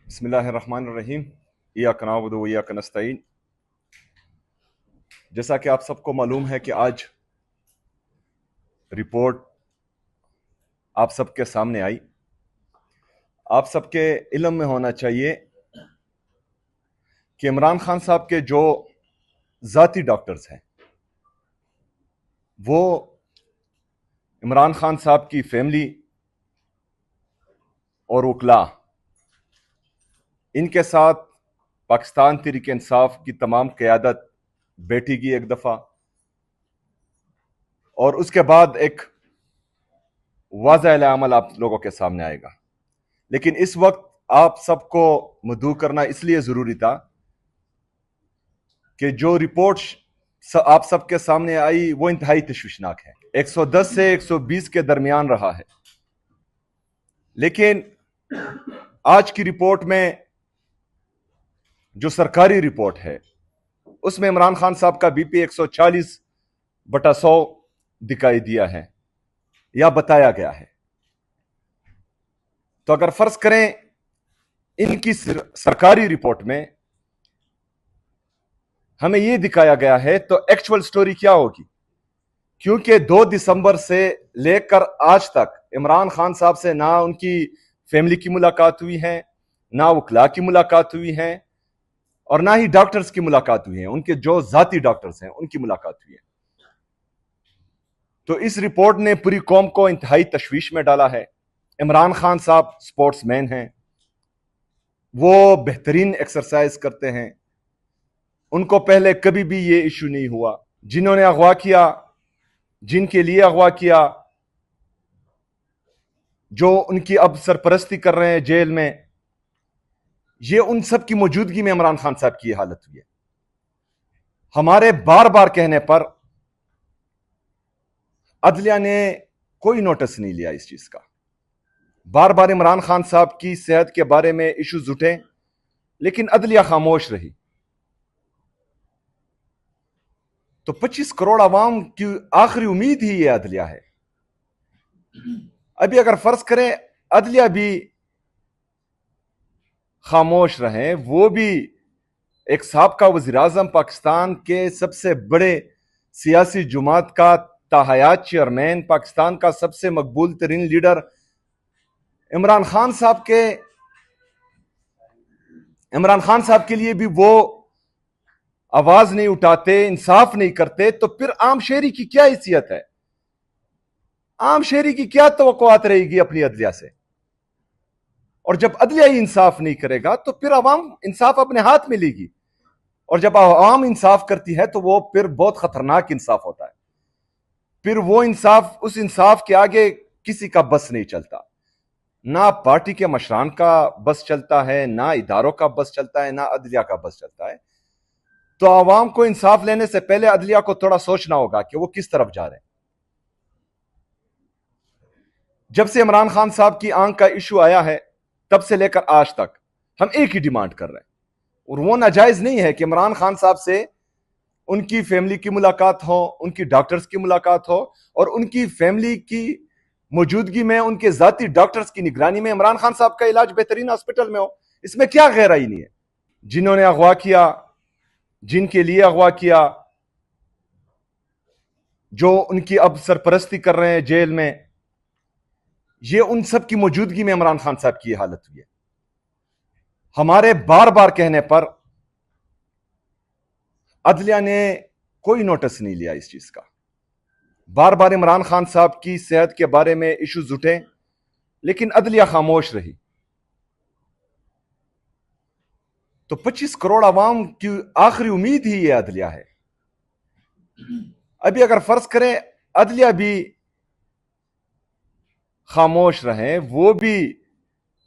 बिस्मिल्लाहिर्रहमानिर्रहीम। इय्याक नअबुदु व इय्याक नस्तईन। जैसा कि आप सबको मालूम है कि आज रिपोर्ट आप सबके सामने आई। आप सबके इल्म में होना चाहिए कि इमरान खान साहब के जो ज़ाती डॉक्टर्स हैं वो इमरान खान साहब की फैमिली और वकला इनके साथ पाकिस्तान तहरीक इंसाफ की तमाम क़यादत बैठेगी एक दफ़ा, और उसके बाद एक वाज़ह अमल आप लोगों के सामने आएगा। लेकिन इस वक्त आप सबको मदऊ करना इसलिए ज़रूरी था कि जो रिपोर्ट आप सबके सामने आई वो इंतहाई तशवीशनाक है। 110 से 120 के दरमियान रहा है, लेकिन आज की रिपोर्ट में जो सरकारी रिपोर्ट है उसमें इमरान खान साहब का बीपी 140/100 दिखाई दिया है या बताया गया है। तो अगर फर्ज करें इनकी सरकारी रिपोर्ट में हमें यह दिखाया गया है तो एक्चुअल स्टोरी क्या होगी? क्योंकि 2 दिसंबर से लेकर आज तक इमरान खान साहब से ना उनकी फैमिली की मुलाकात हुई है, ना वकला की मुलाकात हुई है, और ना ही डॉक्टर्स की मुलाकात हुई है। उनके जो जाती डॉक्टर्स हैं उनकी मुलाकात हुई है। तो इस रिपोर्ट ने पूरी कौम को इंतहाई तशवीश में डाला है। इमरान खान साहब स्पोर्ट्समैन हैं, वो बेहतरीन एक्सरसाइज करते हैं, उनको पहले कभी भी ये इशू नहीं हुआ। जिन्होंने अगवा किया, जिनके लिए अगवा किया, जो उनकी अब सरपरस्ती कर रहे हैं जेल में, ये उन सब की मौजूदगी में इमरान खान साहब की हालत हुई है। हमारे बार बार कहने पर अदलिया ने कोई नोटिस नहीं लिया इस चीज का। बार बार इमरान खान साहब की सेहत के बारे में इश्यूज उठे, लेकिन अदलिया खामोश रही। तो 25 करोड़ आवाम की आखिरी उम्मीद ही ये अदलिया है। अभी अगर फर्ज करें अदलिया भी खामोश रहे, वो भी एक साबका वज़ीर आज़म, पाकिस्तान के सबसे बड़े सियासी जुमात का ताहयात चेयरमैन, पाकिस्तान का सबसे मकबूल तरीन लीडर इमरान खान साहब के लिए भी वो आवाज नहीं उठाते, इंसाफ नहीं करते, तो फिर आम शहरी की क्या हैसियत है? आम शहरी की क्या तवक्कुआत रहेगी अपनी अदलिया से? और जब अदलिया ही इंसाफ नहीं करेगा तो फिर अवाम इंसाफ अपने हाथ में लेगी, और जब अवाम इंसाफ करती है तो वो फिर बहुत खतरनाक इंसाफ होता है। फिर वो इंसाफ, उस इंसाफ के आगे किसी का बस नहीं चलता। ना पार्टी के मशरान का बस चलता है, ना इदारों का बस चलता है, ना अदलिया का बस चलता है। तो आवाम को इंसाफ लेने से पहले अदलिया को थोड़ा सोचना होगा कि वो किस तरफ जा रहे हैं। जब से इमरान खान साहब की आंख का इशू आया है तब से लेकर आज तक हम एक ही डिमांड कर रहे हैं, और वो नाजायज नहीं है कि इमरान खान साहब से उनकी फैमिली की मुलाकात हो, उनकी डॉक्टर्स की मुलाकात हो, और उनकी फैमिली की मौजूदगी में, उनके जाती डॉक्टर्स की निगरानी में इमरान खान साहब का इलाज बेहतरीन हॉस्पिटल में हो। इसमें क्या गहराई नहीं है? जिन्होंने अगवा किया, जिनके लिए अगवा किया, जो उनकी अब सरपरस्ती कर रहे हैं जेल में, ये उन सब की मौजूदगी में इमरान खान साहब की हालत हुई है। हमारे बार बार कहने पर अदलिया ने कोई नोटिस नहीं लिया इस चीज का। बार बार इमरान खान साहब की सेहत के बारे में इश्यूज उठे, लेकिन अदलिया खामोश रही। तो 25 करोड़ आवाम की आखिरी उम्मीद ही ये अदलिया है। अभी अगर फर्ज करें अदलिया भी खामोश रहे, वो भी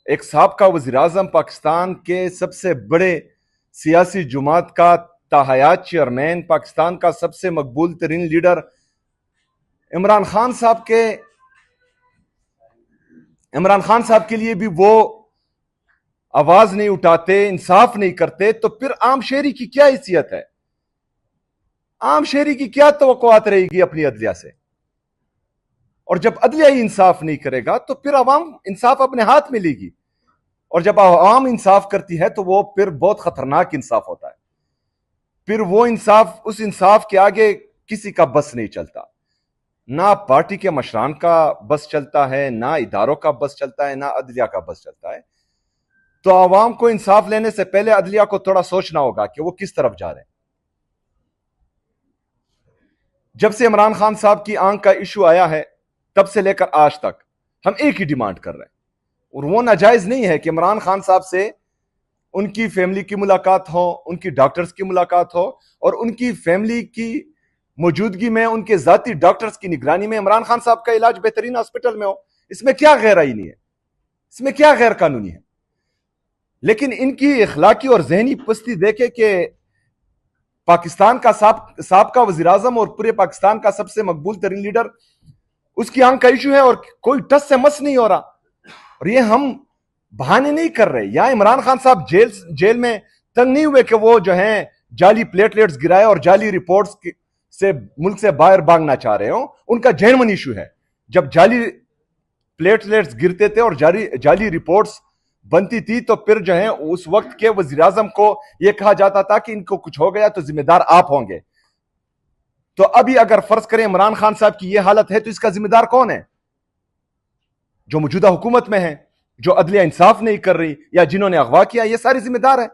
एक साबका वज़ीर आज़म, पाकिस्तान के सबसे बड़े सियासी जुमात का ताहयात चेयरमैन, पाकिस्तान का सबसे मकबूल तरीन लीडर इमरान खान साहब के लिए भी वो आवाज नहीं उठाते, इंसाफ नहीं करते, तो फिर आम शहरी की क्या हैसियत है? आम शहरी की क्या तवक्कुआत रहेगी अपनी अदलिया से? और जब अदलिया ही इंसाफ नहीं करेगा तो फिर अवाम इंसाफ अपने हाथ में लेगी, اور جب عوام انصاف کرتی ہے تو وہ پھر بہت خطرناک انصاف ہوتا ہے. پھر وہ انصاف، اس انصاف کے آگے کسی کا بس نہیں چلتا. نہ پارٹی کے مشران کا بس چلتا ہے، نہ اداروں کا بس چلتا ہے، نہ عدلیہ کا بس چلتا ہے. تو عوام کو انصاف لینے سے پہلے عدلیہ کو تھوڑا سوچنا ہوگا کہ وہ کس طرف جا رہے ہیں. جب سے عمران خان صاحب کی آنکھ کا ایشو آیا ہے تب سے لے کر آج تک ہم ایک ہی ڈیمانڈ کر رہے ہیں، اور وہ ناجائز نہیں ہے کہ عمران خان صاحب سے ان کی فیملی کی ملاقات ہو، ان کی ڈاکٹرز کی ملاقات ہو، اور ان کی فیملی کی موجودگی میں، ان کے ذاتی ڈاکٹرز کی نگرانی میں عمران خان صاحب کا علاج بہترین ہاسپٹل میں ہو. اس میں کیا غیر آئینی ہے؟ اس میں کیا غیر قانونی ہے؟ لیکن ان کی اخلاقی اور ذہنی پستی دیکھے کہ پاکستان کا سابقہ وزیر اعظم اور پورے پاکستان کا سب سے مقبول ترین لیڈر، اس کی آنکھ کا ایشو ہے اور کوئی ٹس سے مس نہیں ہو رہا. اور یہ ہم بہانے نہیں کر رہے. یا عمران خان صاحب جیل میں تنگ نہیں ہوئے کہ وہ جو ہیں جعلی پلیٹلیٹس گرائے اور جعلی رپورٹس سے ملک سے باہر بھاگنا چاہ رہے ہوں. ان کا جینون ایشو ہے. جب جعلی پلیٹلیٹس گرتے تھے اور جعلی رپورٹس بنتی تھی تو پھر جو ہے اس وقت کے وزیر اعظم کو یہ کہا جاتا تھا کہ ان کو کچھ ہو گیا تو ذمہ دار آپ ہوں گے. تو ابھی اگر فرض کریں عمران خان صاحب کی یہ حالت ہے تو اس کا ذمہ دار کون ہے؟ جو موجودہ حکومت میں ہے، جو عدلیہ انصاف نہیں کر رہی، یا جنہوں نے اغوا کیا، یہ سارے ذمہ دار ہیں.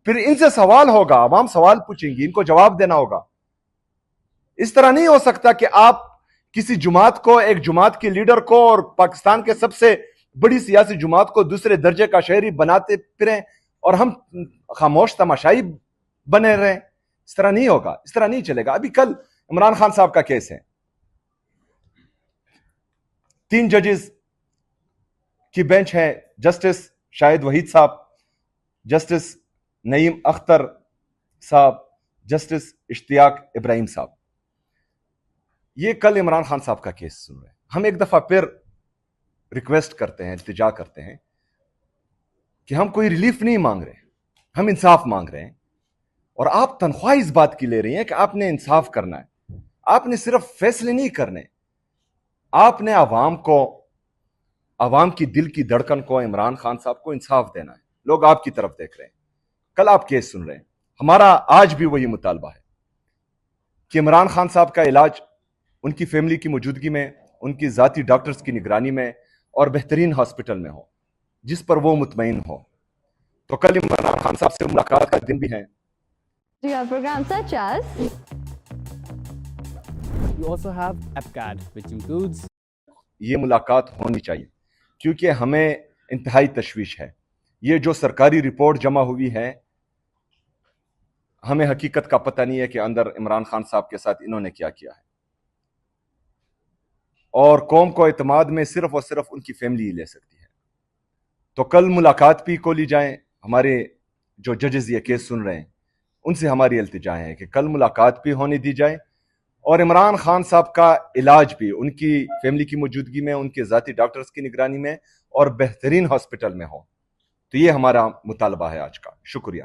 پھر ان سے سوال ہوگا، عوام سوال پوچھیں گی، ان کو جواب دینا ہوگا. اس طرح نہیں ہو سکتا کہ آپ کسی جماعت کو، ایک جماعت کے لیڈر کو اور پاکستان کے سب سے بڑی سیاسی جماعت کو دوسرے درجے کا شہری بناتے پھریں اور ہم خاموش تماشائی بنے رہیں. اس طرح نہیں ہوگا، اس طرح نہیں چلے گا. ابھی کل عمران خان صاحب کا کیس ہے، 3 ججز کی بینچ ہے، جسٹس شاہد وحید صاحب، جسٹس نعیم اختر صاحب، جسٹس اشتیاق ابراہیم صاحب. یہ کل عمران خان صاحب کا کیس سن رہے ہیں. ہم ایک دفعہ پھر ریکویسٹ کرتے ہیں، التجا کرتے ہیں کہ ہم کوئی ریلیف نہیں مانگ رہے، ہم انصاف مانگ رہے ہیں. اور آپ تنخواہ اس بات کی لے رہی ہیں کہ آپ نے انصاف کرنا ہے. آپ نے صرف فیصلے نہیں کرنے، آپ نے عوام کو، عوام کی دل کی دھڑکن کو، عمران خان صاحب کو انصاف دینا ہے. لوگ آپ کی طرف دیکھ رہے ہیں، کل آپ کیس سن رہے ہیں. ہمارا آج بھی وہی مطالبہ ہے کہ عمران خان صاحب کا علاج ان کی فیملی کی موجودگی میں، ان کی ذاتی ڈاکٹرز کی نگرانی میں اور بہترین ہاسپٹل میں ہو جس پر وہ مطمئن ہو. تو کل عمران خان صاحب سے ملاقات کا دن بھی ہے. Do you have programs such as? We also have AppCAD, which includes یہ ملاقات ہونی چاہیے کیونکہ ہمیں انتہائی تشویش ہے. یہ جو سرکاری رپورٹ جمع ہوئی ہے، ہمیں حقیقت کا پتہ نہیں ہے کہ اندر عمران خان صاحب کے ساتھ انہوں نے کیا کیا ہے. اور قوم کو اعتماد میں صرف اور صرف ان کی فیملی ہی لے سکتی ہے. تو کل ملاقات بھی کو لی جائیں. ہمارے جو ججز یہ کیس سن رہے ہیں ان سے ہماری التجا ہے کہ کل ملاقات بھی ہونے دی جائے اور عمران خان صاحب کا علاج بھی ان کی فیملی کی موجودگی میں، ان کے ذاتی ڈاکٹرز کی نگرانی میں اور بہترین ہاسپٹل میں ہو. تو یہ ہمارا مطالبہ ہے آج کا. شکریہ.